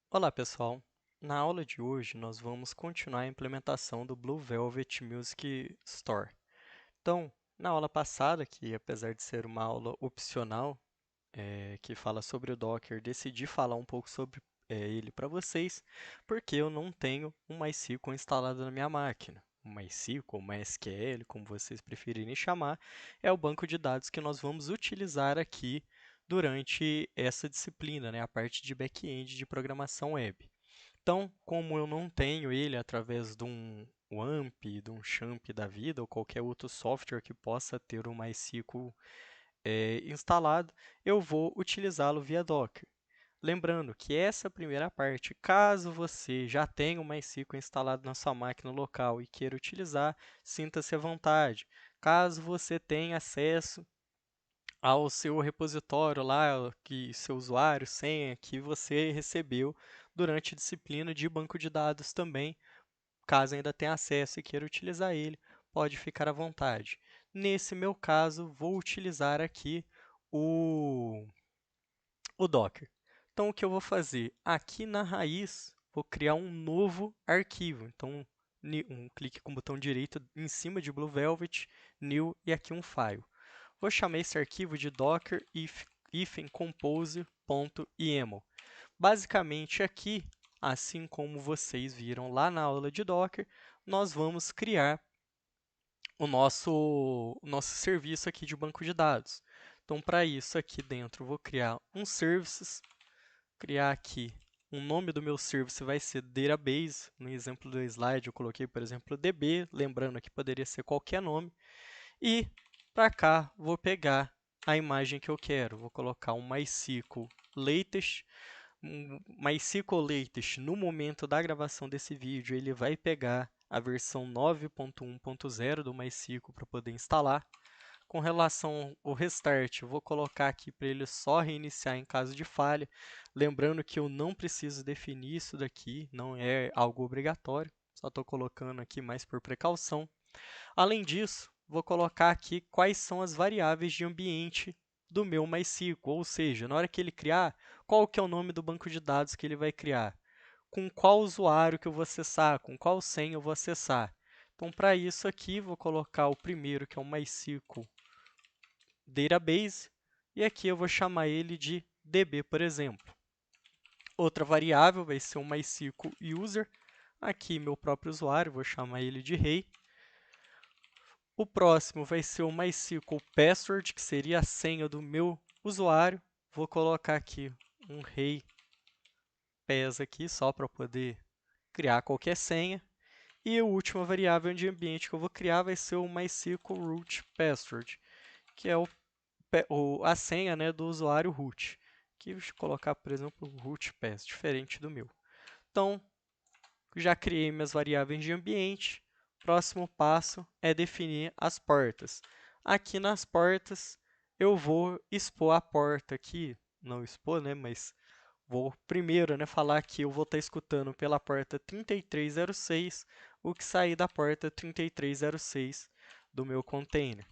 Olá, pessoal! Na aula de hoje, nós vamos continuar a implementação do Blue Velvet Music Store. Então, na aula passada, que apesar de ser uma aula opcional, que fala sobre o Docker, decidi falar um pouco sobre ele para vocês, porque eu não tenho um MySQL instalado na minha máquina. O MySQL, ou MySQL, como vocês preferirem chamar, é o banco de dados que nós vamos utilizar aqui durante essa disciplina, né, a parte de back-end de programação web. Então, como eu não tenho ele através de um WAMP, de um XAMPP da vida ou qualquer outro software que possa ter o MySQL instalado, eu vou utilizá-lo via Docker. Lembrando que essa primeira parte, caso você já tenha o MySQL instalado na sua máquina local e queira utilizar, sinta-se à vontade. Caso você tenha acesso ao seu repositório lá, que seu usuário, senha, que você recebeu durante a disciplina de banco de dados também, caso ainda tenha acesso e queira utilizar ele, pode ficar à vontade. Nesse meu caso, vou utilizar aqui o, o Docker. Então, o que eu vou fazer? Aqui na raiz, vou criar um novo arquivo. Então, um clique com o botão direito em cima de Blue Velvet, New e aqui um file. Vou chamar esse arquivo de docker compose.yaml. Basicamente aqui, assim como vocês viram lá na aula de Docker, nós vamos criar o nosso serviço aqui de banco de dados. Então, para isso aqui dentro, eu vou criar um services, criar aqui o nome do meu service vai ser database. No exemplo do slide, eu coloquei, por exemplo, DB, lembrando que poderia ser qualquer nome. E para cá, vou pegar a imagem que eu quero. Vou colocar um MySQL latest. MySQL latest, no momento da gravação desse vídeo, ele vai pegar a versão 9.1.0 do MySQL para poder instalar. Com relação ao restart, eu vou colocar aqui para ele só reiniciar em caso de falha. Lembrando que eu não preciso definir isso daqui, não é algo obrigatório. Só estou colocando aqui mais por precaução. Além disso, vou colocar aqui quais são as variáveis de ambiente do meu MySQL, ou seja, na hora que ele criar, qual que é o nome do banco de dados que ele vai criar, com qual usuário que eu vou acessar, com qual senha eu vou acessar. Então, para isso aqui, vou colocar o primeiro, que é o MySQL Database, e aqui eu vou chamar ele de DB, por exemplo. Outra variável vai ser o MySQL User, aqui meu próprio usuário, vou chamar ele de rei. O próximo vai ser o MySQL Password, que seria a senha do meu usuário. Vou colocar aqui um rei PES aqui, só para poder criar qualquer senha. E a última variável de ambiente que eu vou criar vai ser o MySQL Root Password, que é a senha, né, do usuário root. Aqui eu vou colocar, por exemplo, root pass, diferente do meu. Então, já criei minhas variáveis de ambiente. Próximo passo é definir as portas. Aqui nas portas, eu vou expor a porta aqui, não expor, né, mas vou primeiro, né, falar que eu vou estar escutando pela porta 3306 o que sair da porta 3306 do meu container.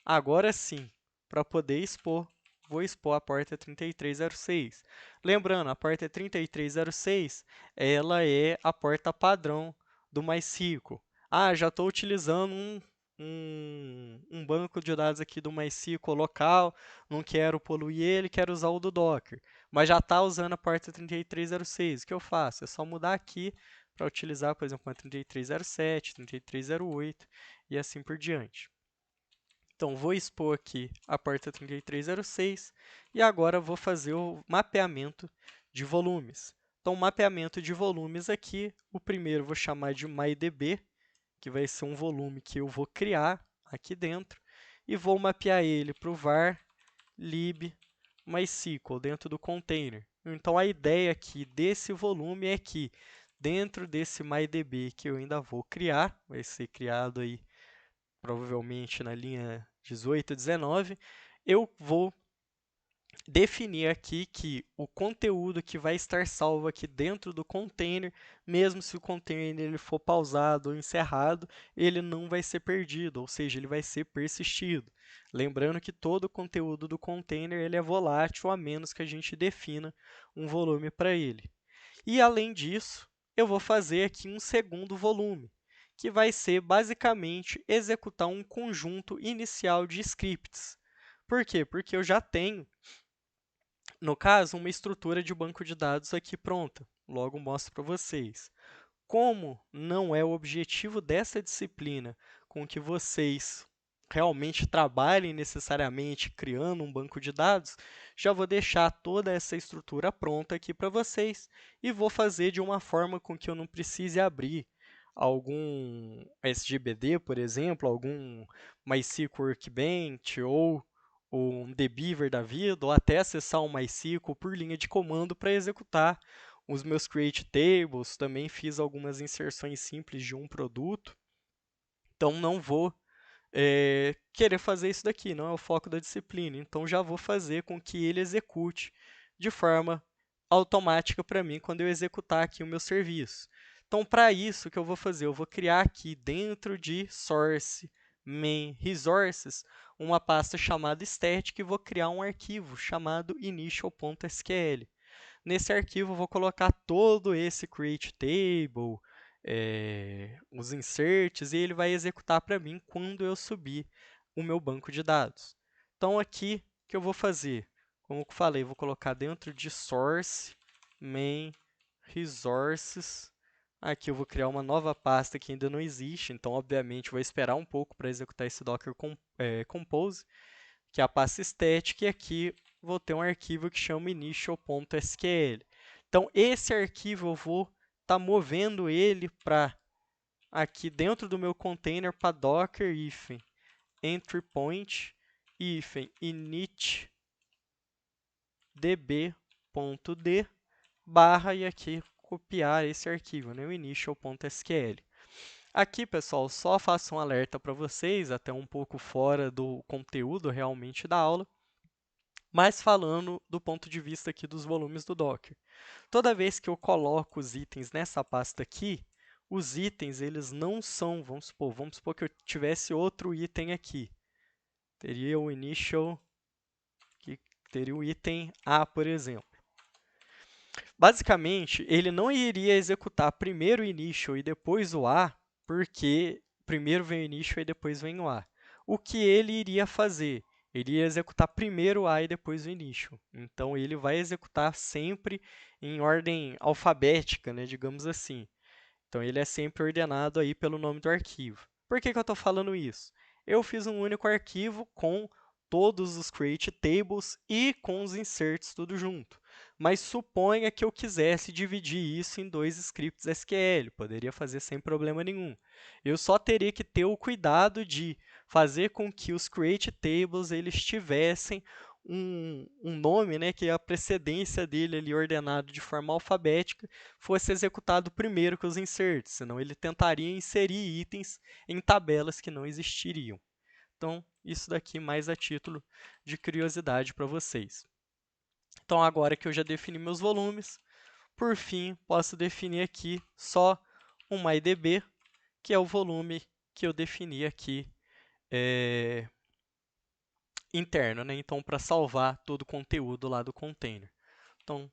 Agora sim, para poder expor, vou expor a porta 3306. Lembrando, a porta 3306, ela é a porta padrão do MySQL. Ah, já estou utilizando um banco de dados aqui do MySQL local, não quero poluir ele, quero usar o do Docker. Mas já está usando a porta 3306. O que eu faço? É só mudar aqui para utilizar, por exemplo, a 3307, 3308 e assim por diante. Então, vou expor aqui a porta 3306 e agora vou fazer o mapeamento de volumes. Então, mapeamento de volumes aqui, o primeiro vou chamar de MyDB, que vai ser um volume que eu vou criar aqui dentro, e vou mapear ele para o var lib MySQL dentro do container. Então, a ideia aqui desse volume é que dentro desse MyDB que eu ainda vou criar, vai ser criado aí provavelmente na linha 18, 19, eu vou definir aqui que o conteúdo que vai estar salvo aqui dentro do container, mesmo se o container ele for pausado ou encerrado, ele não vai ser perdido, ou seja, ele vai ser persistido. Lembrando que todo o conteúdo do container ele é volátil, a menos que a gente defina um volume para ele. E, além disso, eu vou fazer aqui um segundo volume, que vai ser, basicamente, executar um conjunto inicial de scripts. Por quê? Porque eu já tenho, no caso, uma estrutura de banco de dados aqui pronta. Logo mostro para vocês. Como não é o objetivo dessa disciplina com que vocês realmente trabalhem necessariamente criando um banco de dados, já vou deixar toda essa estrutura pronta aqui para vocês e vou fazer de uma forma com que eu não precise abrir algum SGBD, por exemplo, algum MySQL Workbench ou um dbeaver da vida, ou até acessar um MySQL por linha de comando para executar os meus create tables. Também fiz algumas inserções simples de um produto, então não vou querer fazer isso daqui, não é o foco da disciplina. Então, já vou fazer com que ele execute de forma automática para mim quando eu executar aqui o meu serviço. Então, para isso, o que eu vou fazer? Eu vou criar aqui dentro de source main resources uma pasta chamada static e vou criar um arquivo chamado initial.sql. Nesse arquivo, eu vou colocar todo esse create table, os inserts, e ele vai executar para mim quando eu subir o meu banco de dados. Então, aqui, o que eu vou fazer? Como eu falei, vou colocar dentro de source main resources. Aqui eu vou criar uma nova pasta que ainda não existe, então, obviamente, vou esperar um pouco para executar esse Docker Compose, que é a pasta static, e aqui vou ter um arquivo que chama initial.sql. Então, esse arquivo eu vou estar movendo ele para aqui dentro do meu container para docker hífen entry point hífen init db.d barra e aqui copiar esse arquivo, né, o initial.sql. Aqui, pessoal, só faço um alerta para vocês, até um pouco fora do conteúdo realmente da aula, mas falando do ponto de vista aqui dos volumes do Docker. Toda vez que eu coloco os itens nessa pasta aqui, os itens eles não são, vamos supor que eu tivesse outro item aqui. Teria o initial, que teria o item A, por exemplo. Basicamente, ele não iria executar primeiro o initial e depois o A, porque primeiro vem o initial e depois vem o A. O que ele iria fazer? Ele ia executar primeiro o A e depois o initial. Então, ele vai executar sempre em ordem alfabética, né, digamos assim. Então, ele é sempre ordenado aí pelo nome do arquivo. Por que eu estou falando isso? Eu fiz um único arquivo com todos os create tables e com os inserts tudo junto. Mas suponha que eu quisesse dividir isso em dois scripts SQL, poderia fazer sem problema nenhum. Eu só teria que ter o cuidado de fazer com que os create tables eles tivessem um nome, né, que a precedência dele ali ordenado de forma alfabética fosse executado primeiro que os inserts, senão ele tentaria inserir itens em tabelas que não existiriam. Então, isso daqui mais a título de curiosidade para vocês. Então, agora que eu já defini meus volumes, por fim, posso definir aqui só um MyDB, que é o volume que eu defini aqui interno, né? Então, para salvar todo o conteúdo lá do container. Então,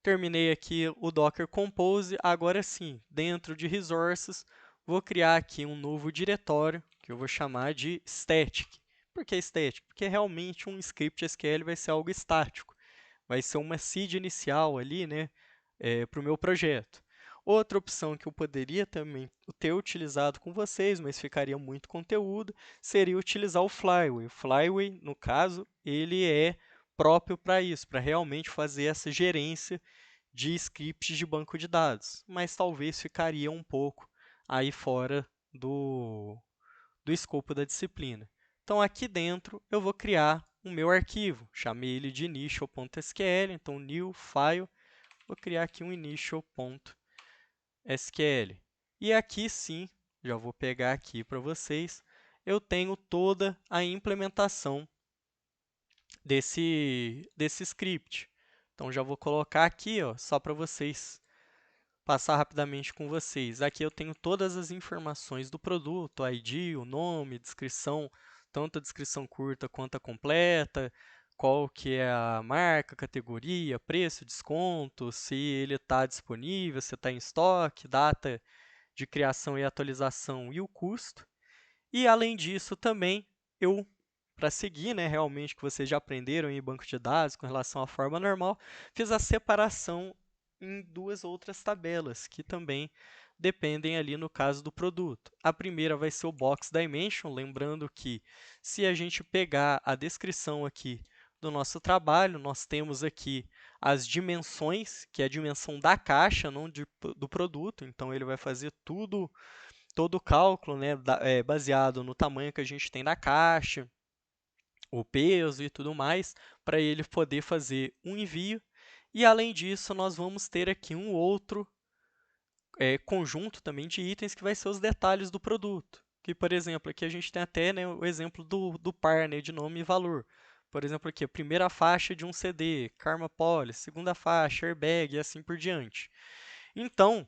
terminei aqui o Docker Compose. Agora sim, dentro de Resources, vou criar aqui um novo diretório, que eu vou chamar de Static. Por que Static? Porque realmente um script SQL vai ser algo estático. Vai ser uma seed inicial ali, né, para o meu projeto. Outra opção que eu poderia também ter utilizado com vocês, mas ficaria muito conteúdo, seria utilizar o Flyway. O Flyway, no caso, ele é próprio para isso, para realmente fazer essa gerência de scripts de banco de dados, mas talvez ficaria um pouco aí fora do escopo da disciplina. Então, aqui dentro, eu vou criar o meu arquivo. Chamei ele de initial.sql, então new file, vou criar aqui um initial.sql. E aqui sim, já vou pegar aqui para vocês, eu tenho toda a implementação desse script. Então, já vou colocar aqui, ó, só para vocês passar rapidamente com vocês. Aqui eu tenho todas as informações do produto, o ID, o nome, descrição, tanto a descrição curta quanto a completa, qual que é a marca, categoria, preço, desconto, se ele está disponível, se está em estoque, data de criação e atualização e o custo. E além disso também, para seguir, né, realmente que vocês já aprenderam em banco de dados com relação à forma normal, fiz a separação em duas outras tabelas, que também dependem ali no caso do produto. A primeira vai ser o Box Dimension, lembrando que se a gente pegar a descrição aqui do nosso trabalho, nós temos aqui as dimensões, que é a dimensão da caixa, não do produto, então ele vai fazer todo o cálculo, né, baseado no tamanho que a gente tem da caixa, o peso e tudo mais, para ele poder fazer um envio. E além disso, nós vamos ter aqui um outro conjunto também de itens que vai ser os detalhes do produto. Que, por exemplo, aqui a gente tem até, né, o exemplo do par, né, de nome e valor. Por exemplo, aqui, a primeira faixa de um CD, Karma Policy, segunda faixa, airbag e assim por diante. Então,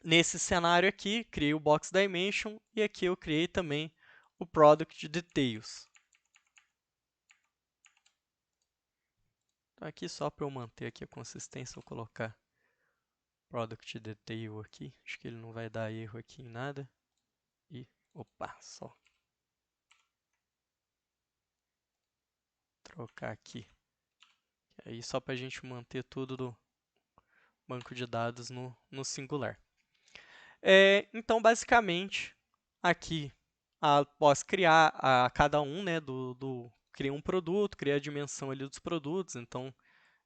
nesse cenário aqui, criei o Box Dimension e aqui eu criei também o Product Details. Então, aqui só para eu manter aqui a consistência, eu vou colocar Product Detail aqui. Acho que ele não vai dar erro aqui em nada. E, opa, só trocar aqui. Aí só para a gente manter tudo do banco de dados no singular. Então, basicamente, aqui, após criar a cada um, né, criei um produto, criei a dimensão ali dos produtos, então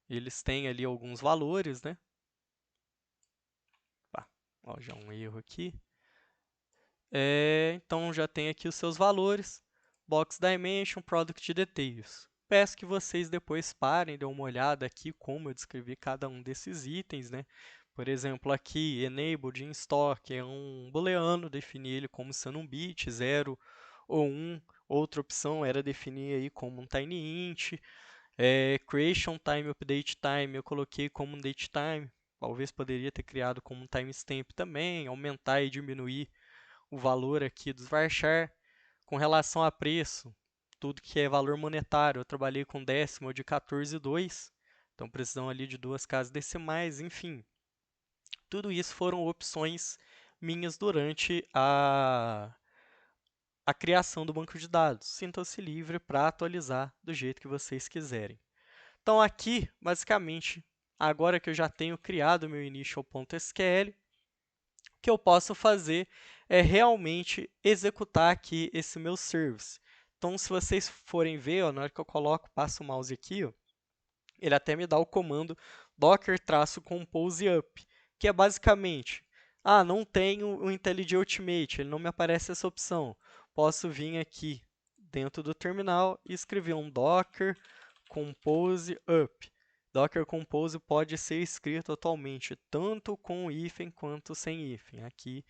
eles têm ali alguns valores, né? Ó, já um erro aqui. Então, já tem aqui os seus valores, Box Dimension, Product Details. Peço que vocês depois parem, dêem uma olhada aqui como eu descrevi cada um desses itens, né? Por exemplo, aqui, Enabled in Stock é um booleano, definir ele como sendo um bit, 0 ou 1. Outra opção era definir aí como um tinyInt. Creation Time, Update Time, eu coloquei como um datetime. Talvez poderia ter criado como um timestamp também, aumentar e diminuir o valor aqui dos varchar. Com relação a preço, tudo que é valor monetário, eu trabalhei com décimo de 14,2, então precisam ali de duas casas decimais, enfim. Tudo isso foram opções minhas durante a criação do banco de dados. Sintam-se livre para atualizar do jeito que vocês quiserem. Então aqui, basicamente, agora que eu já tenho criado o meu initial.sql, o que eu posso fazer é realmente executar aqui esse meu service. Então, se vocês forem ver, ó, na hora que eu coloco, passo o mouse aqui, ó, ele até me dá o comando docker-compose up, que é basicamente, não tenho o IntelliJ Ultimate, ele não me aparece essa opção. Posso vir aqui dentro do terminal e escrever um docker compose up. Docker Compose pode ser escrito atualmente tanto com hífen quanto sem hífen. Aqui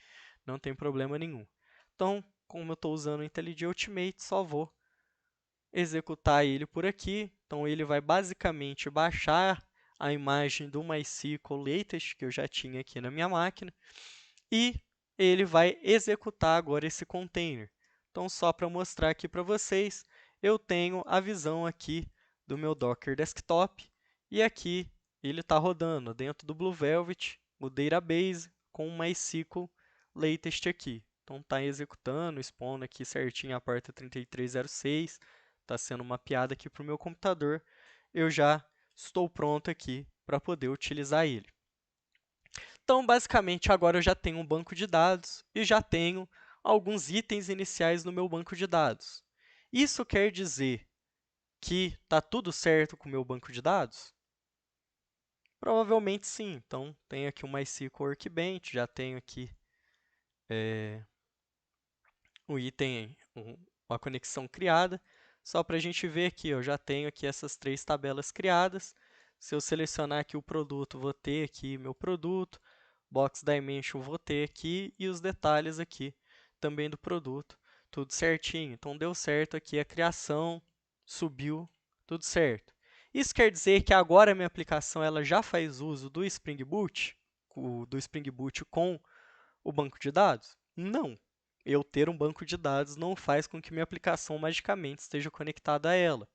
não tem problema nenhum. Então, como eu estou usando o IntelliJ Ultimate, só vou executar ele por aqui. Então, ele vai basicamente baixar a imagem do MySQL latest que eu já tinha aqui na minha máquina e ele vai executar agora esse container. Então, só para mostrar aqui para vocês, eu tenho a visão aqui do meu Docker Desktop e aqui ele está rodando dentro do Blue Velvet, o database com o MySQL latest aqui. Então, está executando, expondo aqui certinho a porta 3306, está sendo mapeado aqui para o meu computador. Eu já estou pronto aqui para poder utilizar ele. Então, basicamente, agora eu já tenho um banco de dados e já tenho alguns itens iniciais no meu banco de dados. Isso quer dizer que está tudo certo com o meu banco de dados? Provavelmente sim. Então, tenho aqui o MySQL Workbench, já tenho aqui o item, uma conexão criada. Só para a gente ver aqui, eu já tenho aqui essas três tabelas criadas. Se eu selecionar aqui o produto, vou ter aqui meu produto. Box Dimension vou ter aqui e os detalhes aqui também do produto, tudo certinho. Então, deu certo aqui a criação, subiu, tudo certo. Isso quer dizer que agora a minha aplicação ela já faz uso do Spring Boot, com o banco de dados? Não. Eu ter um banco de dados não faz com que minha aplicação magicamente esteja conectada a ela.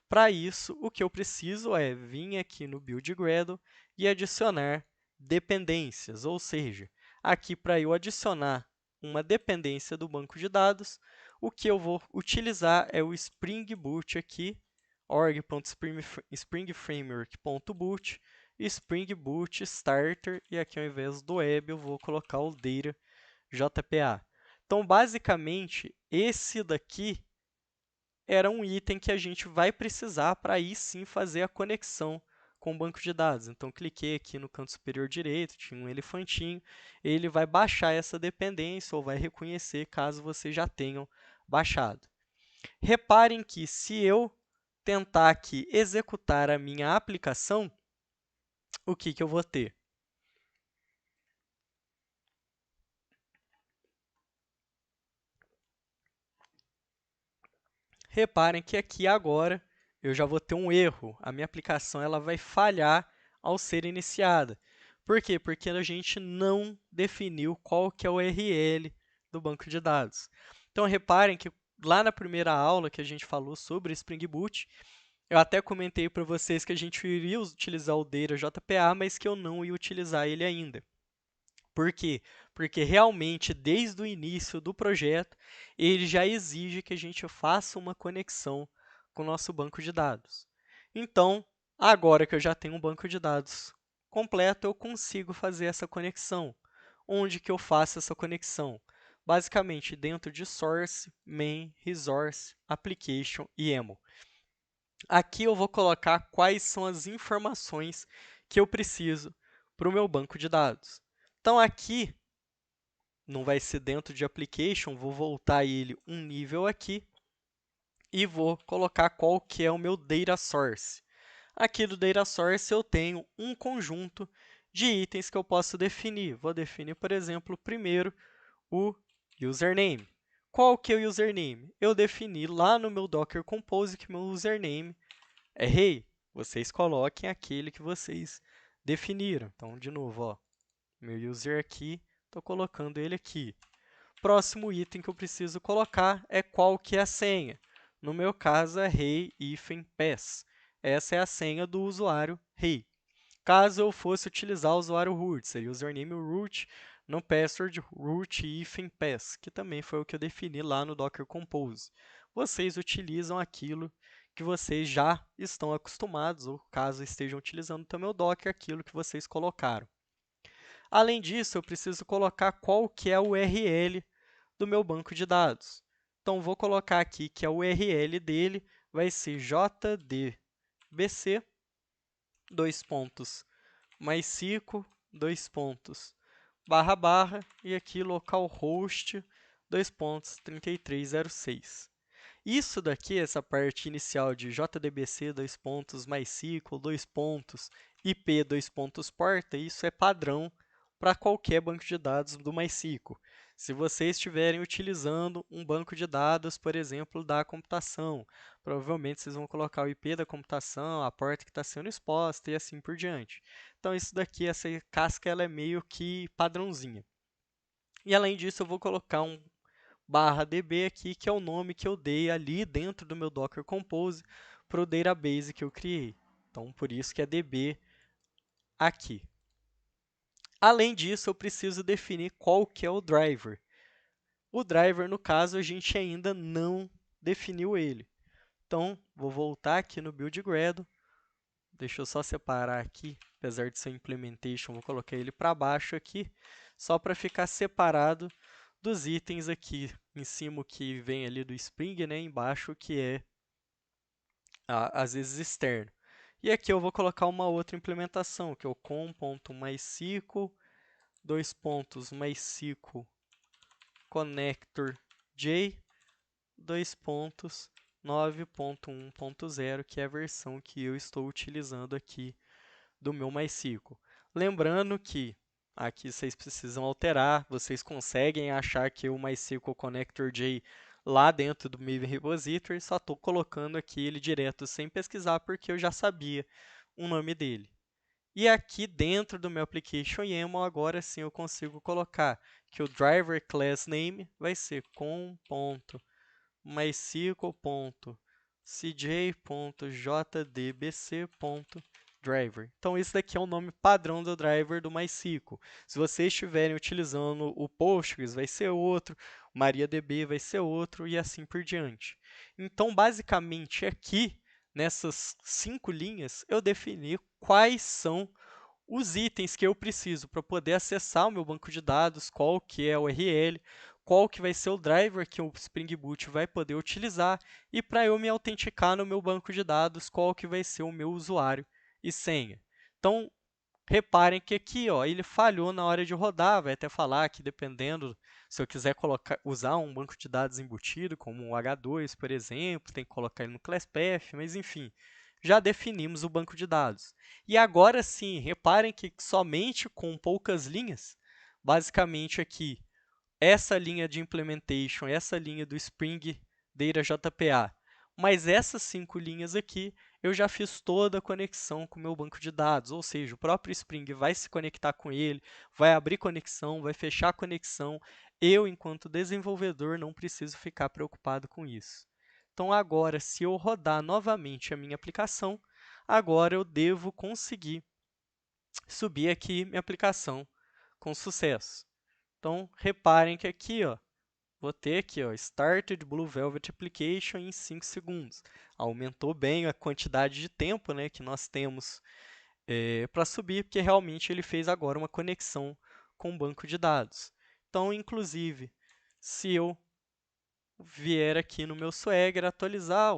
Para isso, o que eu preciso é vir aqui no Build Gradle e adicionar dependências, ou seja, aqui para eu adicionar uma dependência do banco de dados, o que eu vou utilizar é o Spring Boot aqui, org.springframework.boot, Spring Boot Starter, e aqui ao invés do web eu vou colocar o data JPA. Então, basicamente, esse daqui era um item que a gente vai precisar para aí sim fazer a conexão com o banco de dados. Então, cliquei aqui no canto superior direito, tinha um elefantinho, ele vai baixar essa dependência ou vai reconhecer caso vocês já tenham baixado. Reparem que se eu tentar aqui executar a minha aplicação, o que eu vou ter? Reparem que aqui agora eu já vou ter um erro. A minha aplicação ela vai falhar ao ser iniciada. Por quê? Porque a gente não definiu qual que é o URL do banco de dados. Então, reparem que lá na primeira aula que a gente falou sobre Spring Boot, eu até comentei para vocês que a gente iria utilizar o Data JPA, mas que eu não ia utilizar ele ainda. Por quê? Porque realmente, desde o início do projeto, ele já exige que a gente faça uma conexão com o nosso banco de dados. Então, agora que eu já tenho um banco de dados completo, eu consigo fazer essa conexão. Onde que eu faço essa conexão? Basicamente, dentro de Source, Main, Resource, Application e Emo. Aqui eu vou colocar quais são as informações que eu preciso para o meu banco de dados. Então, aqui, não vai ser dentro de Application, vou voltar ele um nível aqui e vou colocar qual que é o meu Data Source. Aqui do Data Source eu tenho um conjunto de itens que eu posso definir. Vou definir, por exemplo, primeiro o username. Qual que é o username? Eu defini lá no meu Docker Compose que meu username é rei. Vocês coloquem aquele que vocês definiram. Então, de novo, ó, meu user aqui, estou colocando ele aqui. Próximo item que eu preciso colocar é qual que é a senha. No meu caso, é rei-pass. Essa é a senha do usuário rei. Caso eu fosse utilizar o usuário root, seria username root, no password root-pass, que também foi o que eu defini lá no Docker Compose. Vocês utilizam aquilo que vocês já estão acostumados, ou caso estejam utilizando também o Docker, aquilo que vocês colocaram. Além disso, eu preciso colocar qual que é o URL do meu banco de dados. Então, vou colocar aqui que a URL dele vai ser jdbc, /mysql, e aqui localhost, 3306. Isso daqui, essa parte inicial de jdbc, /mysql, ip, porta, isso é padrão para qualquer banco de dados do MySQL. Se vocês estiverem utilizando um banco de dados, por exemplo, da computação, provavelmente vocês vão colocar o IP da computação, a porta que está sendo exposta e assim por diante. Então, isso daqui, essa casca, ela é meio que padrãozinha. E além disso, eu vou colocar um /db aqui, que é o nome que eu dei ali dentro do meu Docker Compose para o database que eu criei. Então, por isso que é db aqui. Além disso, eu preciso definir qual que é o driver. O driver, no caso, a gente ainda não definiu ele. Então, vou voltar aqui no Build Gradle. Deixa eu só separar aqui, apesar de ser implementation, vou colocar ele para baixo aqui, só para ficar separado dos itens aqui. Em cima, o que vem ali do Spring, né? Embaixo, que é, às vezes, externo. E aqui eu vou colocar uma outra implementação, que é o com.mysql, /mysql connector j, 9.1.0, que é a versão que eu estou utilizando aqui do meu MySQL. Lembrando que aqui vocês precisam alterar, vocês conseguem achar que o MySQL Connector J lá dentro do meu repository, só estou colocando aqui ele direto sem pesquisar porque eu já sabia o nome dele. E aqui dentro do meu application YAML, agora sim eu consigo colocar que o driver class name vai ser com.mysql.set cj.jdbc.driver. Então, esse daqui é o nome padrão do driver do MySQL. Se vocês estiverem utilizando o Postgres, vai ser outro, o MariaDB vai ser outro e assim por diante. Então, basicamente, aqui, nessas 5 linhas, eu defini quais são os itens que eu preciso para poder acessar o meu banco de dados, qual que é a URL, qual que vai ser o driver que o Spring Boot vai poder utilizar e para eu me autenticar no meu banco de dados, qual que vai ser o meu usuário e senha. Então, reparem que aqui ó, ele falhou na hora de rodar, vai até falar que dependendo, se eu quiser usar um banco de dados embutido, como o H2, por exemplo, tem que colocar ele no ClassPath, mas enfim, já definimos o banco de dados. E agora sim, reparem que somente com poucas linhas, basicamente aqui, essa linha de implementation, essa linha do Spring Data JPA, mas essas 5 linhas aqui, eu já fiz toda a conexão com o meu banco de dados, ou seja, o próprio Spring vai se conectar com ele, vai abrir conexão, vai fechar a conexão. Eu, enquanto desenvolvedor, não preciso ficar preocupado com isso. Então, agora, se eu rodar novamente a minha aplicação, agora eu devo conseguir subir aqui minha aplicação com sucesso. Então, reparem que aqui, ó, vou ter aqui, ó, Started Blue Velvet Application em 5 segundos. Aumentou bem a quantidade de tempo, né, que nós temos para subir, porque realmente ele fez agora uma conexão com o banco de dados. Então, inclusive, se eu vier aqui no meu Swagger atualizar,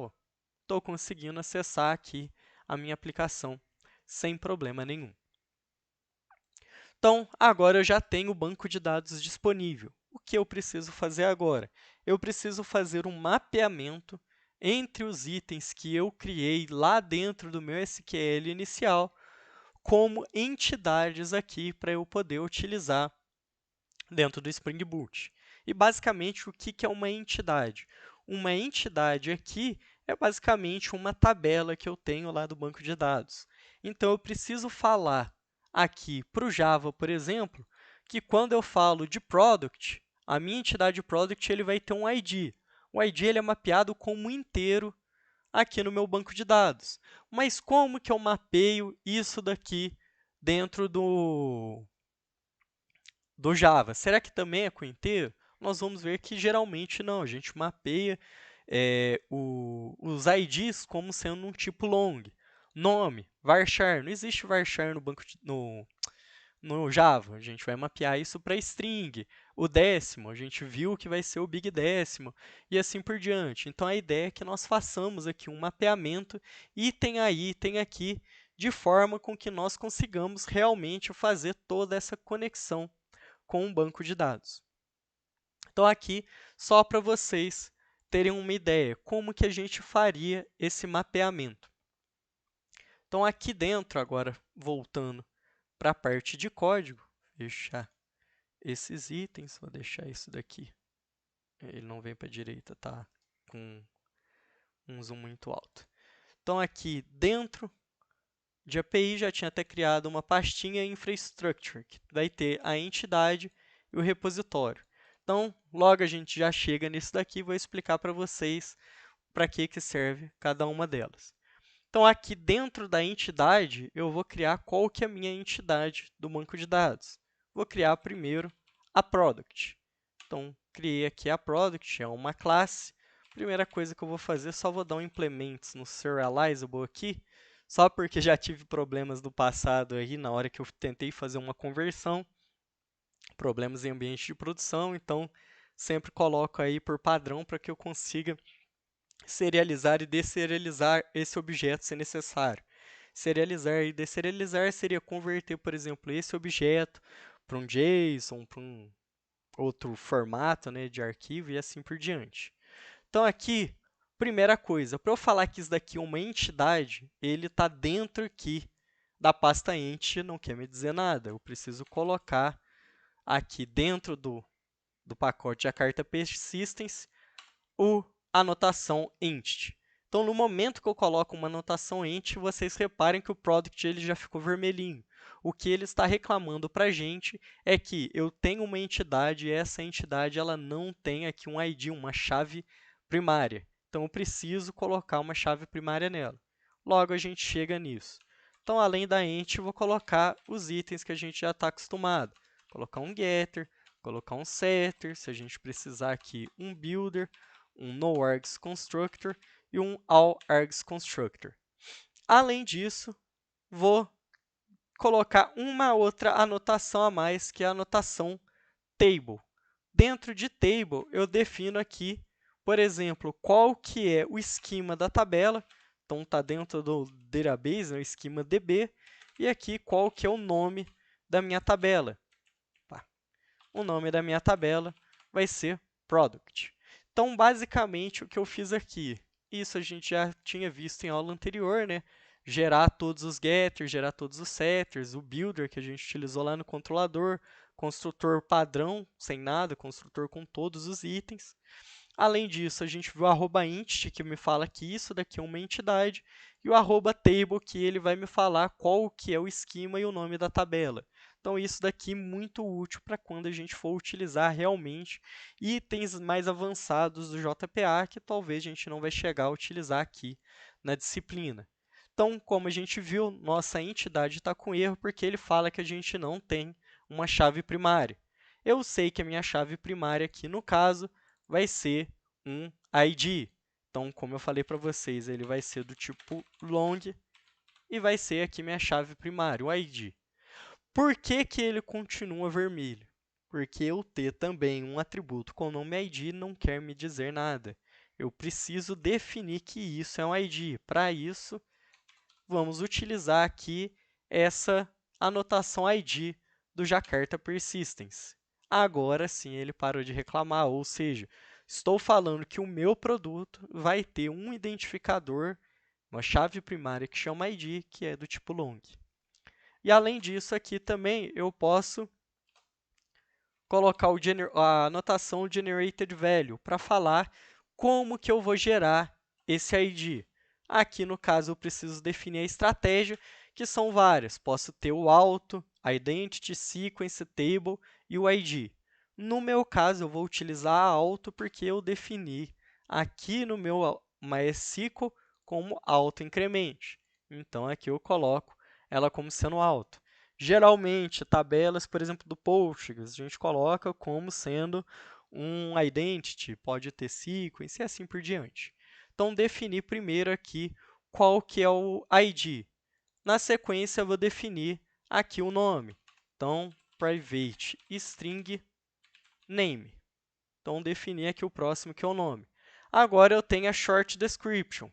estou conseguindo acessar aqui a minha aplicação sem problema nenhum. Então, agora eu já tenho o banco de dados disponível. O que eu preciso fazer agora? Eu preciso fazer um mapeamento entre os itens que eu criei lá dentro do meu SQL inicial como entidades aqui para eu poder utilizar dentro do Spring Boot. E, basicamente, o que é uma entidade? Uma entidade aqui é basicamente uma tabela que eu tenho lá do banco de dados. Então, eu preciso falar aqui para o Java, por exemplo, que quando eu falo de product, a minha entidade product ele vai ter um ID. O ID ele é mapeado como inteiro aqui no meu banco de dados. Mas como que eu mapeio isso daqui dentro do Java? Será que também é com inteiro? Nós vamos ver que geralmente não, a gente mapeia os IDs como sendo um tipo long. Nome, varchar, não existe varchar no Java, a gente vai mapear isso para string. O décimo, a gente viu que vai ser o big décimo, e assim por diante. Então, a ideia é que nós façamos aqui um mapeamento item a item aqui, de forma com que nós consigamos realmente fazer toda essa conexão com o banco de dados. Então, aqui, só para vocês terem uma ideia, como que a gente faria esse mapeamento. Então, aqui dentro, agora, voltando para a parte de código, fechar esses itens, vou deixar isso daqui, ele não vem para a direita, tá com um zoom muito alto. Então, aqui dentro de API, já tinha até criado uma pastinha infrastructure, que vai ter a entidade e o repositório. Então, logo a gente já chega nisso daqui, vou explicar para vocês para que serve cada uma delas. Então, aqui dentro da entidade, eu vou criar qual que é a minha entidade do banco de dados. Vou criar primeiro a product. Então, criei aqui a product, é uma classe. Primeira coisa que eu vou fazer, só vou dar um implements no serializable aqui, só porque já tive problemas no passado aí, na hora que eu tentei fazer uma conversão, problemas em ambiente de produção, então sempre coloco aí por padrão para que eu consiga serializar e deserializar esse objeto se necessário. Serializar e deserializar seria converter, por exemplo, esse objeto para um JSON, para um outro formato, né, de arquivo e assim por diante. Então, aqui, primeira coisa, para eu falar que isso daqui é uma entidade, ele está dentro aqui da pasta ent, não quer me dizer nada. Eu preciso colocar aqui dentro do pacote a carta persistence a anotação entity. Então, no momento que eu coloco uma anotação int, vocês reparem que o product ele já ficou vermelhinho. O que ele está reclamando para a gente é que eu tenho uma entidade e essa entidade ela não tem aqui um ID, uma chave primária. Então, eu preciso colocar uma chave primária nela. Logo, a gente chega nisso. Então, além da int, eu vou colocar os itens que a gente já está acostumado. Colocar um getter, colocar um setter, se a gente precisar aqui, um builder, um noArgsConstructor e um allArgsConstructor. Além disso, vou colocar uma outra anotação a mais, que é a anotação table. Dentro de table, eu defino aqui, por exemplo, qual que é o esquema da tabela. Então, está dentro do database, né, o esquema DB, e aqui qual que é o nome da minha tabela. Tá. O nome da minha tabela vai ser product. Então, basicamente, o que eu fiz aqui, isso a gente já tinha visto em aula anterior, né? Gerar todos os getters, gerar todos os setters, o builder que a gente utilizou lá no controlador, construtor padrão, sem nada, construtor com todos os itens. Além disso, a gente viu o @int, que me fala que isso daqui é uma entidade, e o @table, que ele vai me falar qual que é o esquema e o nome da tabela. Então, isso daqui é muito útil para quando a gente for utilizar realmente itens mais avançados do JPA, que talvez a gente não vai chegar a utilizar aqui na disciplina. Então, como a gente viu, nossa entidade está com erro porque ele fala que a gente não tem uma chave primária. Eu sei que a minha chave primária aqui, no caso, vai ser um ID. Então, como eu falei para vocês, ele vai ser do tipo long e vai ser aqui minha chave primária, o ID. Por que que ele continua vermelho? Porque eu ter também um atributo com o nome ID não quer me dizer nada. Eu preciso definir que isso é um ID. Para isso, vamos utilizar aqui essa anotação ID do Jakarta Persistence. Agora sim ele parou de reclamar, ou seja, estou falando que o meu produto vai ter um identificador, uma chave primária que chama ID, que é do tipo long. E além disso, aqui também eu posso colocar a anotação generated value para falar como que eu vou gerar esse ID. Aqui, no caso, eu preciso definir a estratégia, que são várias. Posso ter o auto, a identity, sequence, table e o ID. No meu caso, eu vou utilizar a auto porque eu defini aqui no meu MySQL como auto incremente. Então, aqui eu coloco ela como sendo auto. Geralmente, tabelas, por exemplo, do Postgres, a gente coloca como sendo um identity, pode ter sequence e assim por diante. Então, definir primeiro aqui qual que é o ID. Na sequência, eu vou definir aqui o nome. Então, private string name. Então, definir aqui o próximo, que é o nome. Agora, eu tenho a short description.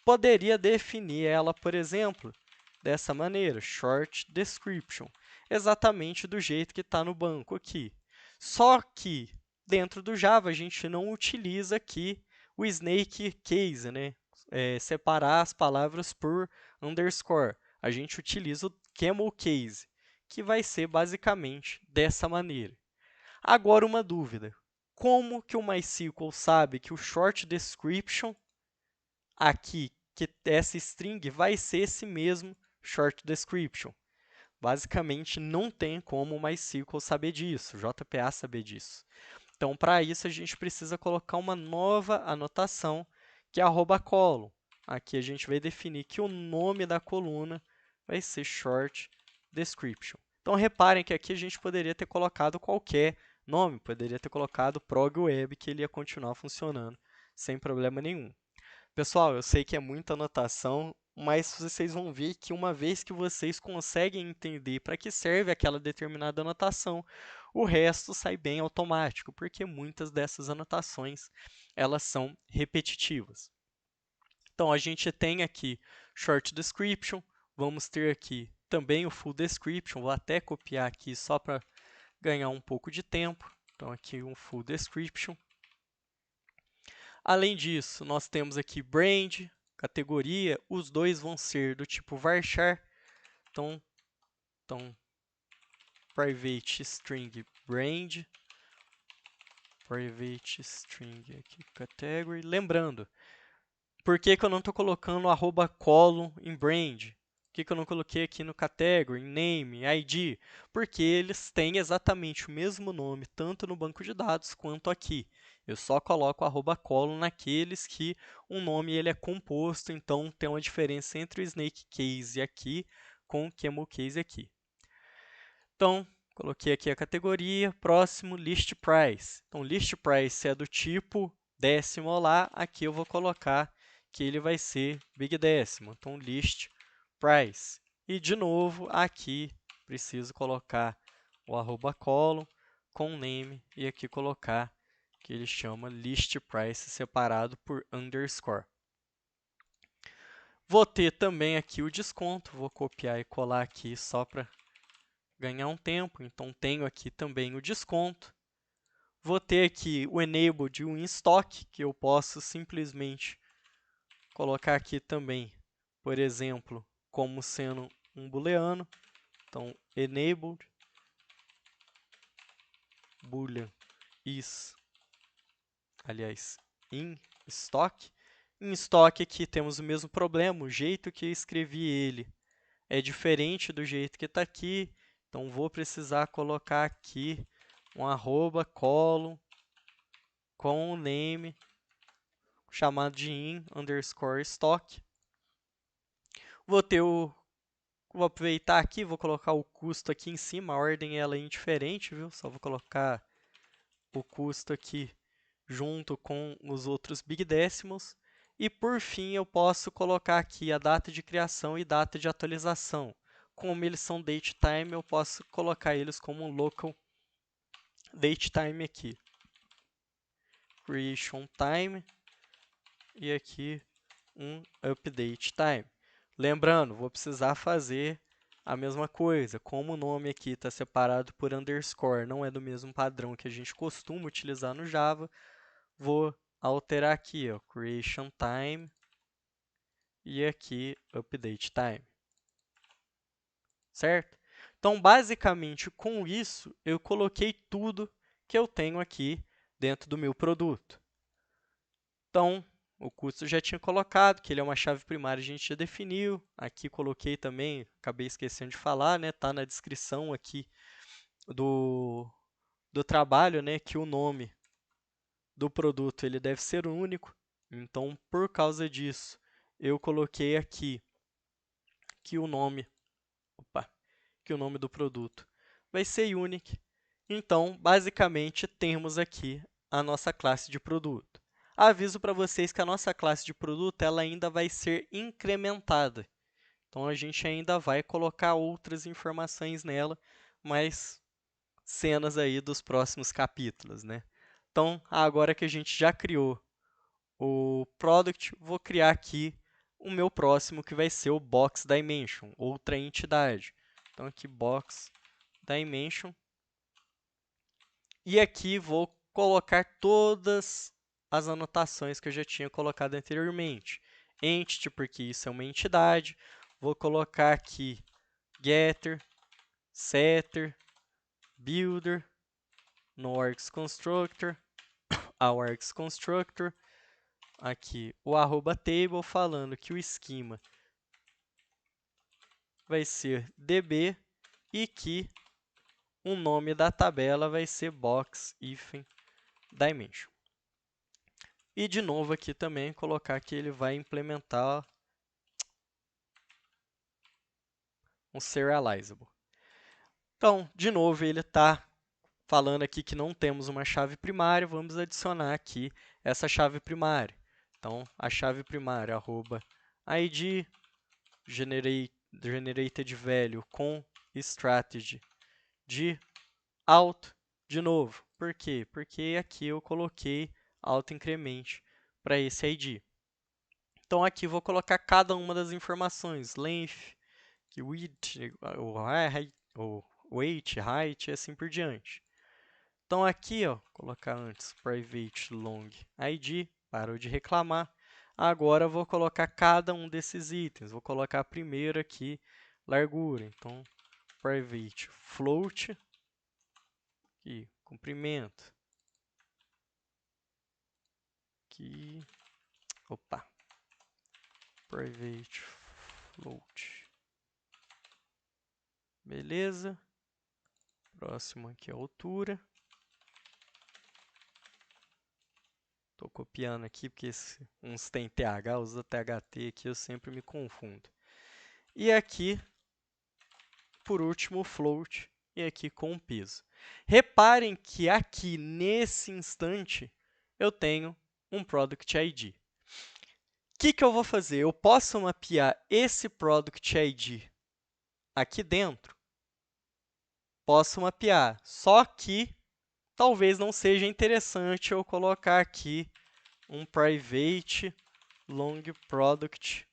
Poderia definir ela, por exemplo, dessa maneira, short description, exatamente do jeito que está no banco aqui. Só que, dentro do Java, a gente não utiliza aqui o snake case, né? Separar as palavras por underscore. A gente utiliza o camel case, que vai ser basicamente dessa maneira. Agora, uma dúvida. Como que o MySQL sabe que o short description aqui, que essa string vai ser esse mesmo short description? Basicamente, não tem como o MySQL saber disso, o JPA saber disso. Então, para isso, a gente precisa colocar uma nova anotação, que é a @column. Aqui a gente vai definir que o nome da coluna vai ser short description. Então, reparem que aqui a gente poderia ter colocado qualquer nome, poderia ter colocado prog web, que ele ia continuar funcionando sem problema nenhum. Pessoal, eu sei que é muita anotação, mas vocês vão ver que uma vez que vocês conseguem entender para que serve aquela determinada anotação, o resto sai bem automático, porque muitas dessas anotações elas são repetitivas. Então, a gente tem aqui short description, vamos ter aqui também o full description, vou até copiar aqui só para ganhar um pouco de tempo. Então, aqui um full description. Além disso, nós temos aqui brand, categoria, os dois vão ser do tipo varchar. Então private string brand, private string aqui, category. Lembrando, por que que eu não estou colocando @column em brand? que eu não coloquei aqui no category, name, ID? Porque eles têm exatamente o mesmo nome, tanto no banco de dados quanto aqui. Eu só coloco @colon naqueles que o nome ele é composto, então tem uma diferença entre o snake case aqui com o camel case aqui. Então, coloquei aqui a categoria, próximo, list price. Então, list price é do tipo décimo lá, aqui eu vou colocar que ele vai ser big décimo. Então, list price. E, de novo, aqui preciso colocar o @colon com name e aqui colocar que ele chama list price separado por underscore. Vou ter também aqui o desconto, vou copiar e colar aqui só para ganhar um tempo, então tenho aqui também o desconto. Vou ter aqui o enable de um stock, que eu posso simplesmente colocar aqui também, por exemplo, como sendo um booleano. Então, enabled boolean is, aliás, in stock. Em estoque aqui temos o mesmo problema, o jeito que eu escrevi ele é diferente do jeito que está aqui, então vou precisar colocar aqui um @colon com o name chamado de in_stock. Vou aproveitar aqui, vou colocar o custo aqui em cima, a ordem ela é indiferente, viu? Só vou colocar o custo aqui junto com os outros big decimals. E por fim, eu posso colocar aqui a data de criação e data de atualização. Como eles são datetime, eu posso colocar eles como um local datetime aqui. Creation time e aqui um update time. Lembrando, vou precisar fazer a mesma coisa. Como o nome aqui está separado por underscore, não é do mesmo padrão que a gente costuma utilizar no Java, vou alterar aqui, ó, creation time e aqui update time. Certo? Então, basicamente, com isso, eu coloquei tudo que eu tenho aqui dentro do meu produto. Então, o custo eu já tinha colocado, que ele é uma chave primária, a gente já definiu. Aqui coloquei também, acabei esquecendo de falar, né? Tá na descrição aqui do trabalho, né? Que o nome do produto ele deve ser único. Então, por causa disso, eu coloquei aqui que o nome, que o nome do produto vai ser unique. Então, basicamente, temos aqui a nossa classe de produto. Aviso para vocês que a nossa classe de produto ela ainda vai ser incrementada. Então, a gente ainda vai colocar outras informações nela, mas cenas aí dos próximos capítulos, né? Então, agora que a gente já criou o product, vou criar aqui o meu próximo, que vai ser o box dimension, outra entidade. Então, aqui box dimension. E aqui vou colocar todas as anotações que eu já tinha colocado anteriormente. Entity, porque isso é uma entidade. Vou colocar aqui getter, setter, builder, no args constructor, ao args constructor. Aqui o @table falando que o esquema vai ser db e que o nome da tabela vai ser box_dimension. E de novo aqui também colocar que ele vai implementar um serializable. Então, de novo, ele está falando aqui que não temos uma chave primária, vamos adicionar aqui essa chave primária. Então, a chave primária, @id, generated value com strategy de auto, de novo. Por quê? Porque aqui eu coloquei auto-increment para esse ID. Então, aqui vou colocar cada uma das informações, length, width, o weight, height e assim por diante. Então, aqui, ó, colocar antes private long ID, parou de reclamar. Agora, vou colocar cada um desses itens. Vou colocar primeiro aqui largura. Então, private float, aqui, comprimento. Aqui, opa, private float. Beleza. Próximo aqui é a altura. Estou copiando aqui porque uns tem TH, os da THT aqui eu sempre me confundo. E aqui, por último, o float e aqui com o peso. Reparem que aqui, nesse instante, eu tenho um Product ID. O que eu vou fazer? Eu posso mapear esse Product ID aqui dentro? Posso mapear, só que talvez não seja interessante eu colocar aqui um private long product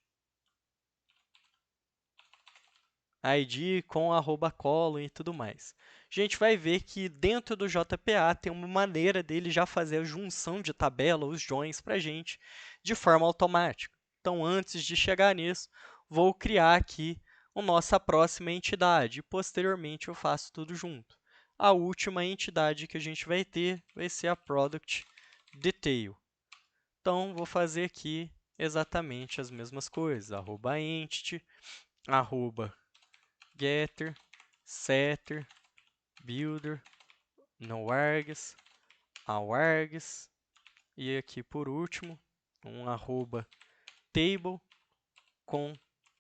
ID com @colon e tudo mais. A gente vai ver que dentro do JPA tem uma maneira dele já fazer a junção de tabela, os joins, para a gente de forma automática. Então, antes de chegar nisso, vou criar aqui a nossa próxima entidade e, posteriormente, eu faço tudo junto. A última entidade que a gente vai ter vai ser a Product Detail. Então, vou fazer aqui exatamente as mesmas coisas, @entity, @getter, setter, builder, noargs, awargs, e aqui por último, um @table com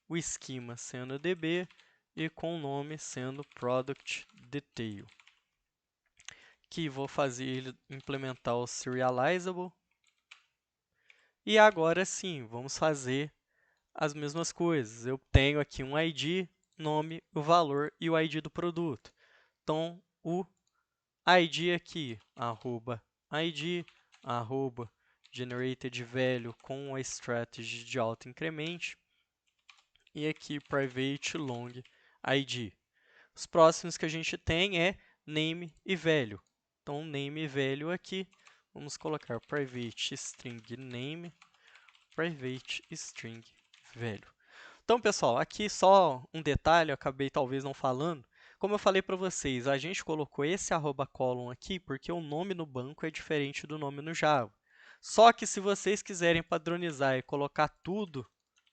o esquema sendo db e com o nome sendo product detail. Aqui vou fazer ele implementar o serializable. E agora sim, vamos fazer as mesmas coisas. Eu tenho aqui um ID, nome, o valor e o ID do produto. Então, o ID aqui, @id, @generated_value com a strategy de auto-increment e aqui private long ID. Os próximos que a gente tem é name e value. Então, name e value aqui, vamos colocar private string name, private string value. Então, pessoal, aqui só um detalhe, eu acabei talvez não falando. Como eu falei para vocês, a gente colocou esse @colon aqui porque o nome no banco é diferente do nome no Java. Só que se vocês quiserem padronizar e colocar tudo,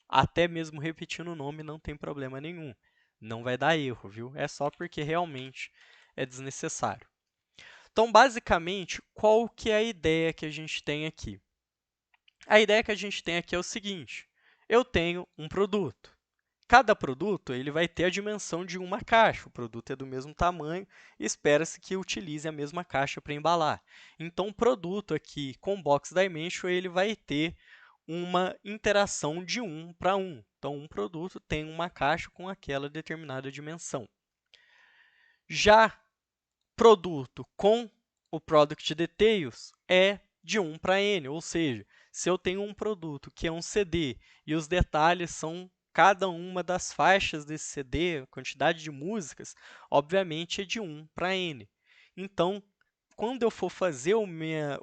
até mesmo repetindo o nome, não tem problema nenhum. Não vai dar erro, viu? É só porque realmente é desnecessário. Então, basicamente, qual que é a ideia que a gente tem aqui? A ideia que a gente tem aqui é o seguinte: eu tenho um produto. Cada produto ele vai ter a dimensão de uma caixa. O produto é do mesmo tamanho e espera-se que utilize a mesma caixa para embalar. Então, o produto aqui com Box Dimension ele vai ter uma interação de 1 para 1. Então, um produto tem uma caixa com aquela determinada dimensão. Já produto com o Product Details é de 1 para n, ou seja, se eu tenho um produto que é um CD e os detalhes são cada uma das faixas desse CD, a quantidade de músicas, obviamente é de 1 para n. Então, quando eu for fazer minha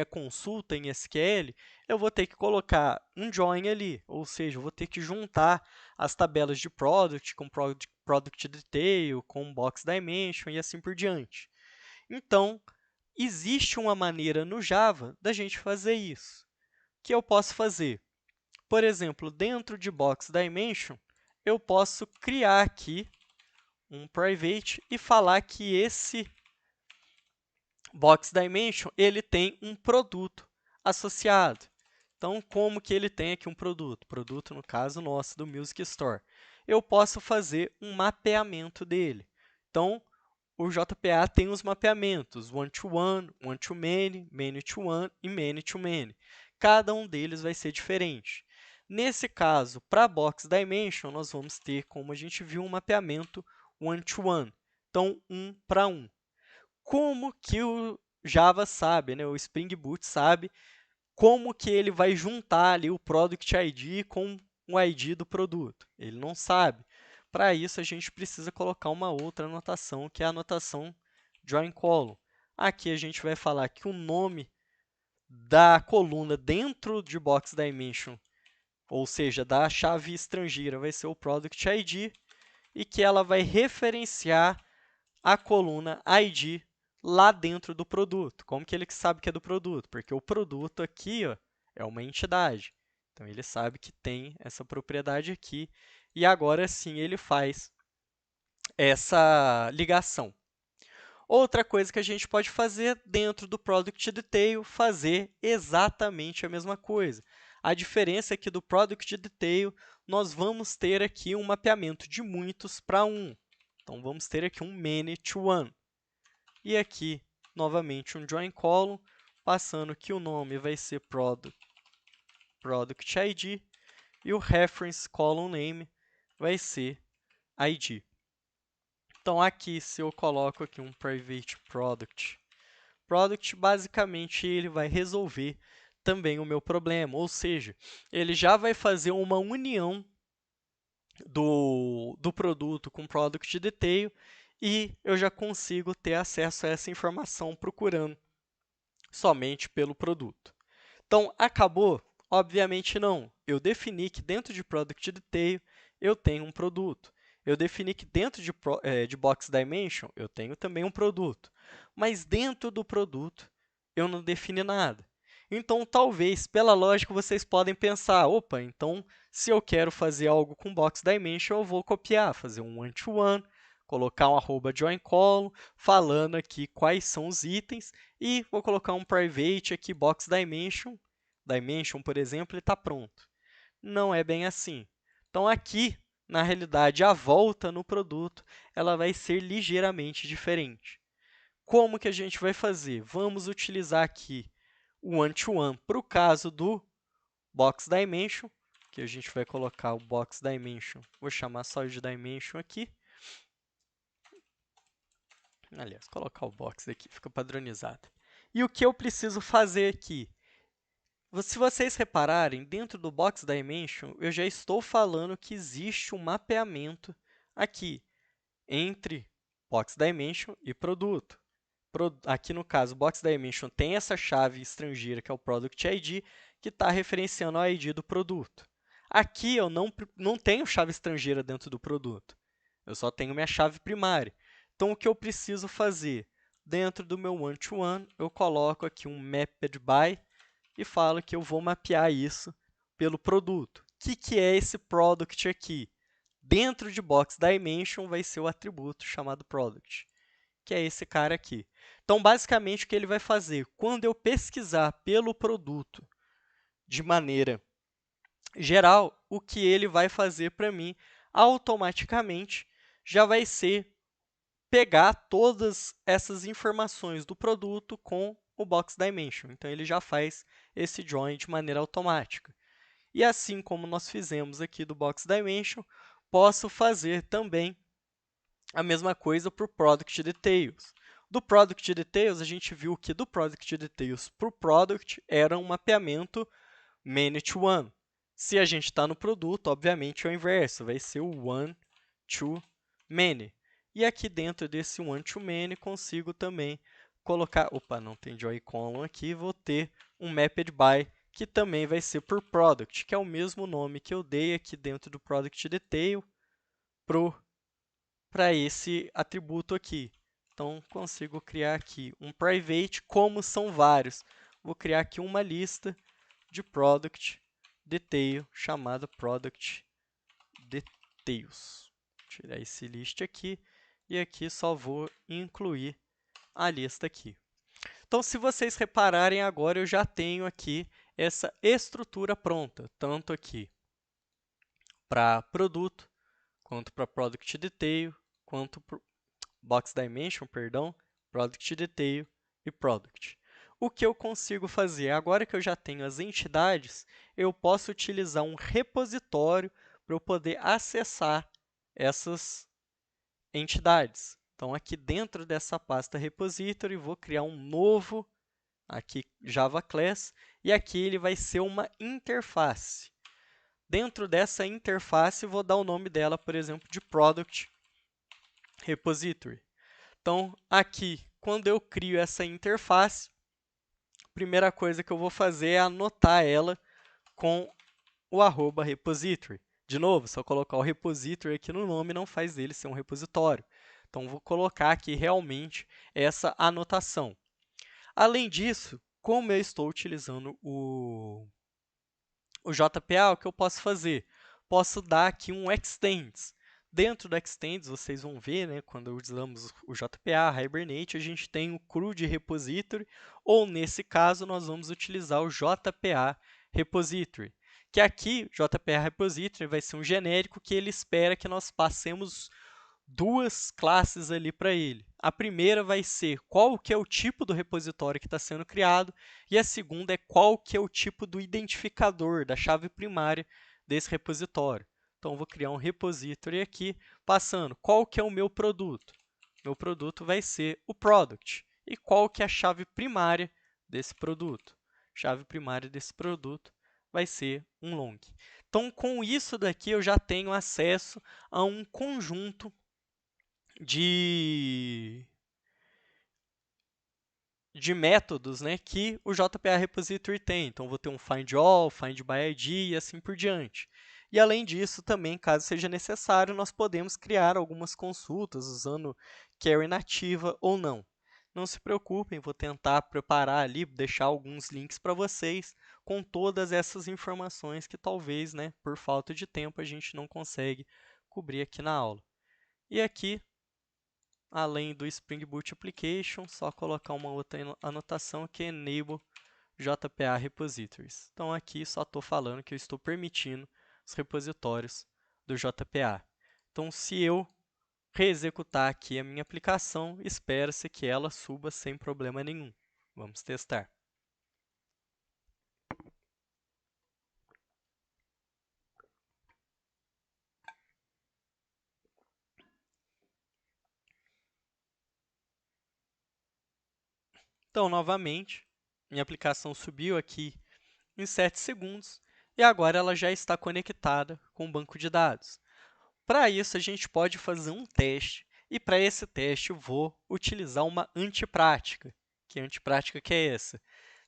consulta em SQL, eu vou ter que colocar um join ali, ou seja, eu vou ter que juntar as tabelas de product com product detail, com box dimension e assim por diante. Então, existe uma maneira no Java da gente fazer isso. O que eu posso fazer? Por exemplo, dentro de box dimension, eu posso criar aqui um private e falar que esse box dimension ele tem um produto associado. Então, como que ele tem aqui um produto? Produto, no caso nosso, do Music Store. Eu posso fazer um mapeamento dele. Então, o JPA tem os mapeamentos one-to-one, one-to-many, many-to-one e many-to-many. Cada um deles vai ser diferente. Nesse caso, para Box Dimension, nós vamos ter, como a gente viu, um mapeamento one-to-one. Então, 1 para 1. Como que o Java sabe, né? O Spring Boot sabe como que ele vai juntar ali o Product ID com o ID do produto? Ele não sabe. Para isso, a gente precisa colocar uma outra anotação, que é a anotação join column. Aqui a gente vai falar que o nome da coluna dentro de Box Dimension, ou seja, da chave estrangeira, vai ser o Product ID e que ela vai referenciar a coluna ID lá dentro do produto. Como que ele sabe que é do produto? Porque o produto aqui ó, é uma entidade. Então, ele sabe que tem essa propriedade aqui. E agora sim, ele faz essa ligação. Outra coisa que a gente pode fazer dentro do Product Detail, fazer exatamente a mesma coisa. A diferença é que do Product Detail, nós vamos ter aqui um mapeamento de muitos para um. Então, vamos ter aqui um Many to One. E aqui, novamente, um Join Column, passando que o nome vai ser Product ID e o Reference Column Name vai ser ID. Então, aqui, se eu coloco aqui um Private Product, basicamente, ele vai resolver também o meu problema, ou seja, ele já vai fazer uma união do produto com Product Detail e eu já consigo ter acesso a essa informação procurando somente pelo produto. Então, acabou? Obviamente não. Eu defini que dentro de Product Detail eu tenho um produto. Eu defini que dentro de Box Dimension eu tenho também um produto. Mas dentro do produto eu não defini nada. Então, talvez, pela lógica, vocês podem pensar, opa, então, se eu quero fazer algo com Box Dimension, eu vou copiar, fazer um one-to-one, colocar um @joinColumn, falando aqui quais são os itens, e vou colocar um private aqui, Box Dimension, por exemplo, e está pronto. Não é bem assim. Então, aqui, na realidade, a volta no produto ela vai ser ligeiramente diferente. Como que a gente vai fazer? Vamos utilizar aqui o one-to-one para o caso do Box Dimension, que a gente vai colocar o Box Dimension, vou chamar só de Dimension aqui. Aliás, colocar o Box aqui, fica padronizado. E o que eu preciso fazer aqui? Se vocês repararem, dentro do Box Dimension, eu já estou falando que existe um mapeamento aqui entre Box Dimension e produto. Aqui no caso, Box Dimension tem essa chave estrangeira, que é o Product ID, que está referenciando o ID do produto. Aqui eu não tenho chave estrangeira dentro do produto, eu só tenho minha chave primária. Então, o que eu preciso fazer? Dentro do meu one-to-one, eu coloco aqui um mapped by e falo que eu vou mapear isso pelo produto. O que é esse product aqui? Dentro de Box Dimension vai ser o atributo chamado product, que é esse cara aqui. Então, basicamente, o que ele vai fazer? Quando eu pesquisar pelo produto de maneira geral, o que ele vai fazer para mim, automaticamente, já vai ser pegar todas essas informações do produto com o Box Dimension. Então, ele já faz esse join de maneira automática. E assim como nós fizemos aqui do Box Dimension, posso fazer também a mesma coisa para o Product Details. Do Product Details, a gente viu que do Product Details para o Product era um mapeamento Many to One. Se a gente está no produto, obviamente é o inverso, vai ser o One to Many. E aqui dentro desse One to Many, consigo também colocar... Opa, não tem Join Column aqui, vou ter um Mapped By, que também vai ser por Product, que é o mesmo nome que eu dei aqui dentro do Product Detail para esse atributo aqui. Então, consigo criar aqui um private, como são vários. Vou criar aqui uma lista de Product Detail, chamada Product Details. Vou tirar esse list aqui, e aqui só vou incluir a lista aqui. Então, se vocês repararem agora, eu já tenho aqui essa estrutura pronta, tanto aqui para produto, quanto para Product Detail, quanto para Box Dimension, perdão, Product Detail e Product. O que eu consigo fazer? Agora que eu já tenho as entidades, eu posso utilizar um repositório para eu poder acessar essas entidades. Então, aqui dentro dessa pasta repository, vou criar um novo aqui Java Class, e aqui ele vai ser uma interface. Dentro dessa interface, vou dar o nome dela, por exemplo, de Product Repository. Então, aqui, quando eu crio essa interface, a primeira coisa que eu vou fazer é anotar ela com o @repository. De novo, só colocar o repository aqui no nome não faz dele ser um repositório. Então, vou colocar aqui realmente essa anotação. Além disso, como eu estou utilizando o JPA, o que eu posso fazer? Posso dar aqui um extends. Dentro do Extends, vocês vão ver, né, quando usamos o JPA, Hibernate, a gente tem o CRUD Repository, ou nesse caso, nós vamos utilizar o JPA Repository, que aqui, JPA Repository vai ser um genérico que ele espera que nós passemos duas classes ali para ele. A primeira vai ser qual que é o tipo do repositório que está sendo criado, e a segunda é qual que é o tipo do identificador, da chave primária desse repositório. Então, eu vou criar um repository aqui, passando qual que é o meu produto. Meu produto vai ser o product. E qual que é a chave primária desse produto? Chave primária desse produto vai ser um long. Então, com isso daqui, eu já tenho acesso a um conjunto de métodos, né, que o JPA Repository tem. Então, vou ter um find all, find by ID e assim por diante. E, além disso, também, caso seja necessário, nós podemos criar algumas consultas usando query nativa ou não. Não se preocupem, vou tentar preparar ali, deixar alguns links para vocês com todas essas informações que talvez, né, por falta de tempo, a gente não consegue cobrir aqui na aula. E aqui, além do Spring Boot Application, só colocar uma outra anotação que é Enable JPA Repositories. Então, aqui só estou falando que eu estou permitindo os repositórios do JPA. Então, se eu reexecutar aqui a minha aplicação, espera-se que ela suba sem problema nenhum. Vamos testar. Então, novamente, minha aplicação subiu aqui em 7 segundos e agora ela já está conectada com o banco de dados. Para isso, a gente pode fazer um teste e para esse teste eu vou utilizar uma antiprática. Que antiprática que é essa?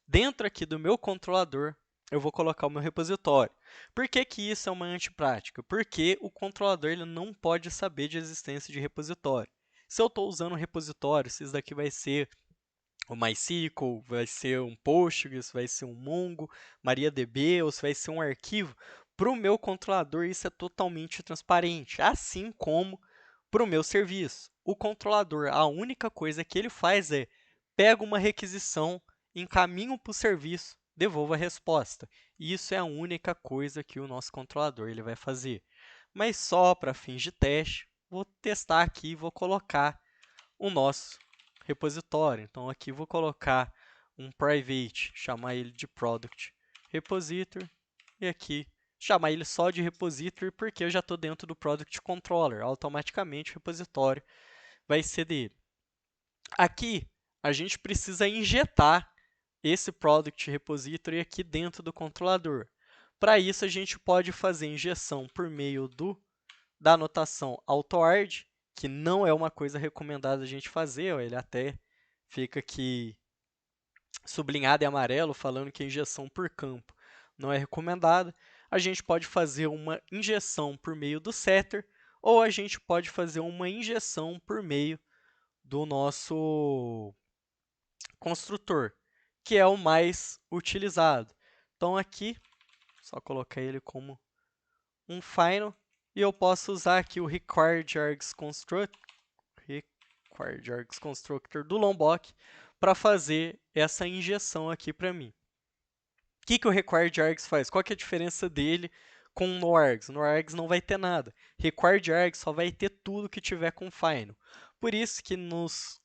Dentro aqui do meu controlador, eu vou colocar o meu repositório. Por que que isso é uma antiprática? Porque o controlador ele não pode saber de existência de repositório. Se eu estou usando um repositório, se isso daqui vai ser o MySQL, vai ser um Postgres, vai ser um Mongo, MariaDB, ou se vai ser um arquivo, para o meu controlador isso é totalmente transparente, assim como para o meu serviço. O controlador, a única coisa que ele faz é pega uma requisição, encaminha para o serviço, devolva a resposta. Isso é a única coisa que o nosso controlador ele vai fazer. Mas só para fins de teste, vou testar aqui e vou colocar o nosso repositório. Então, aqui vou colocar um private, chamar ele de product repository, e aqui chamar ele só de repository porque eu já estou dentro do product controller. Automaticamente o repositório vai ser dele. Aqui, a gente precisa injetar esse product repository aqui dentro do controlador. Para isso, a gente pode fazer injeção por meio da anotação AutoArg, que não é uma coisa recomendada a gente fazer, ó, ele até fica aqui sublinhado em amarelo, falando que a injeção por campo não é recomendada. A gente pode fazer uma injeção por meio do setter, ou a gente pode fazer uma injeção por meio do nosso construtor, que é o mais utilizado. Então, aqui, só colocar ele como um final, e eu posso usar aqui o requiredArgsConstructor do Lombok para fazer essa injeção aqui para mim. O que o requiredArgs faz? Qual que é a diferença dele com o noargs? O noargs não vai ter nada. RequiredArgs só vai ter tudo que tiver com final. Por isso que nos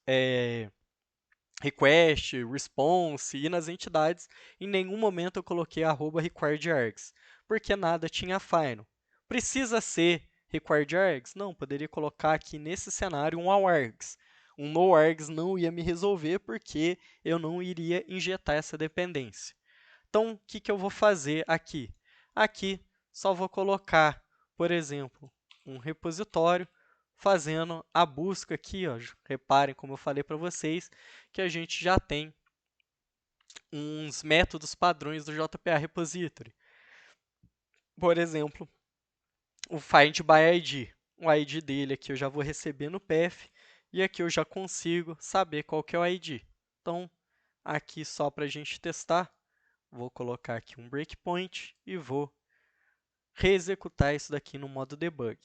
request, response e nas entidades, em nenhum momento eu coloquei @requiredArgs, porque nada tinha final. Precisa ser requiredArgs? Não, poderia colocar aqui nesse cenário um allargs. Um noargs não ia me resolver porque eu não iria injetar essa dependência. Então, o que eu vou fazer aqui? Aqui, só vou colocar, por exemplo, um repositório, fazendo a busca aqui, ó. Reparem, como eu falei para vocês, que a gente já tem uns métodos padrões do JPA Repository. Por exemplo, o find by ID. O ID dele aqui eu já vou receber no path, e aqui eu já consigo saber qual que é o ID. Então, aqui só para a gente testar, vou colocar aqui um breakpoint e vou reexecutar isso daqui no modo debug.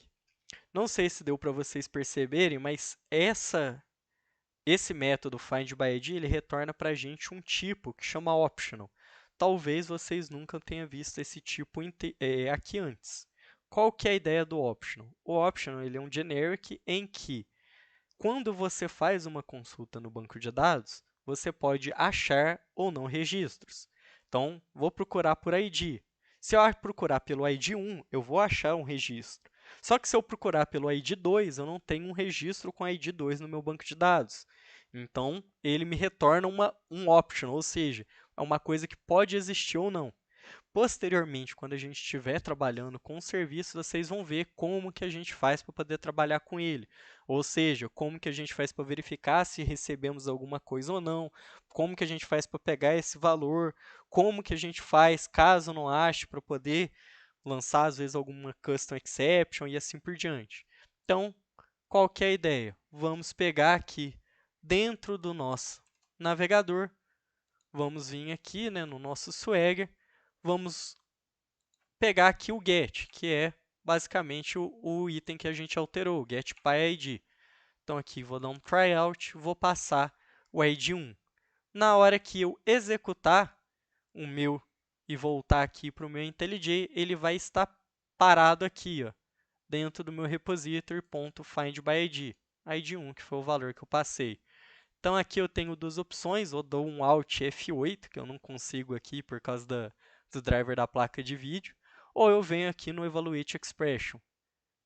Não sei se deu para vocês perceberem, mas esse método findById ele retorna para a gente um tipo que chama optional. Talvez vocês nunca tenham visto esse tipo aqui antes. Qual que é a ideia do optional? O optional ele é um generic em que, quando você faz uma consulta no banco de dados, você pode achar ou não registros. Então, vou procurar por ID. Se eu procurar pelo ID 1, eu vou achar um registro. Só que se eu procurar pelo ID 2, eu não tenho um registro com ID 2 no meu banco de dados. Então, ele me retorna um optional, ou seja, é uma coisa que pode existir ou não. Posteriormente, quando a gente estiver trabalhando com o serviço, vocês vão ver como que a gente faz para poder trabalhar com ele. Ou seja, como que a gente faz para verificar se recebemos alguma coisa ou não, como que a gente faz para pegar esse valor, como que a gente faz caso não ache para poder lançar, às vezes, alguma custom exception e assim por diante. Então, qual que é a ideia? Vamos pegar aqui dentro do nosso navegador, vamos vir aqui, né, no nosso Swagger, vamos pegar aqui o get, que é basicamente o item que a gente alterou, o getPyId. Então aqui vou dar um tryout, vou passar o ID 1. Na hora que eu executar o meu e voltar aqui para o meu IntelliJ, ele vai estar parado aqui, ó, dentro do meu repository.findById, ID 1, que foi o valor que eu passei. Então aqui eu tenho duas opções, ou dou um Alt F8, que eu não consigo aqui por causa do driver da placa de vídeo, ou eu venho aqui no Evaluate Expression,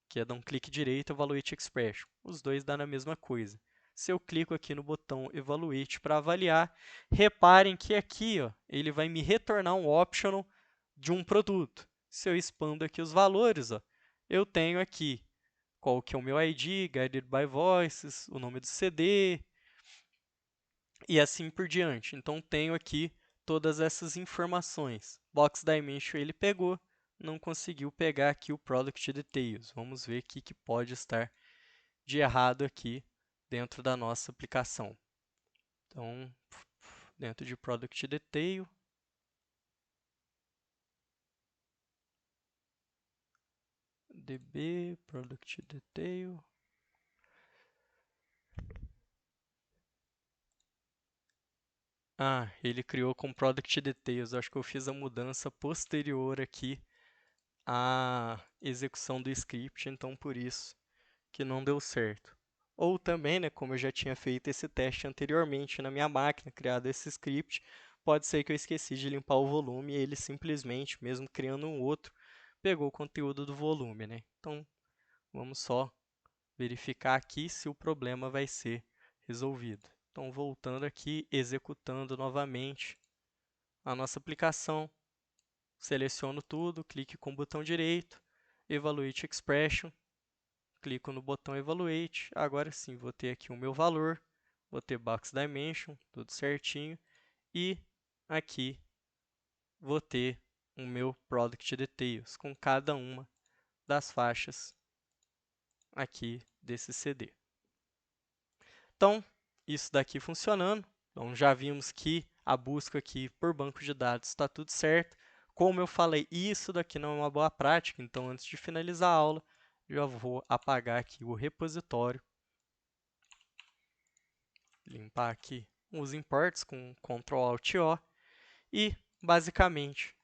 que é dar um clique direito, Evaluate Expression. Os dois dão a mesma coisa. Se eu clico aqui no botão Evaluate para avaliar, reparem que aqui ó, ele vai me retornar um optional de um produto. Se eu expando aqui os valores, ó, eu tenho aqui qual que é o meu ID, Guided by Voices, o nome do CD, e assim por diante. Então, tenho aqui todas essas informações. Box Dimension ele pegou, não conseguiu pegar aqui o Product Details. Vamos ver o que pode estar de errado aqui dentro da nossa aplicação. Então, dentro de Product Detail, DB, Product Detail. Ah, ele criou com Product Details. Acho que eu fiz a mudança posterior aqui à execução do script, então por isso que não deu certo. Ou também, né, como eu já tinha feito esse teste anteriormente na minha máquina, criado esse script, pode ser que eu esqueci de limpar o volume e ele simplesmente, mesmo criando um outro, pegou o conteúdo do volume, né? Então, vamos só verificar aqui se o problema vai ser resolvido. Então, voltando aqui, executando novamente a nossa aplicação, seleciono tudo, clique com o botão direito, Evaluate Expression, clico no botão Evaluate, agora sim vou ter aqui o meu valor, vou ter Box Dimension, tudo certinho, e aqui vou ter o meu Product Details com cada uma das faixas aqui desse CD. Então, isso daqui funcionando, então já vimos que a busca aqui por banco de dados está tudo certo. Como eu falei, isso daqui não é uma boa prática, então antes de finalizar a aula, já vou apagar aqui o repositório, limpar aqui os imports com Ctrl Alt O e, basicamente,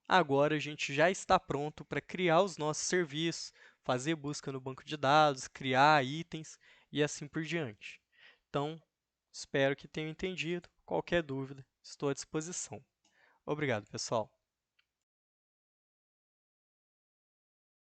agora a gente já está pronto para criar os nossos serviços, fazer busca no banco de dados, criar itens e assim por diante. Então, espero que tenham entendido. Qualquer dúvida, estou à disposição. Obrigado, pessoal.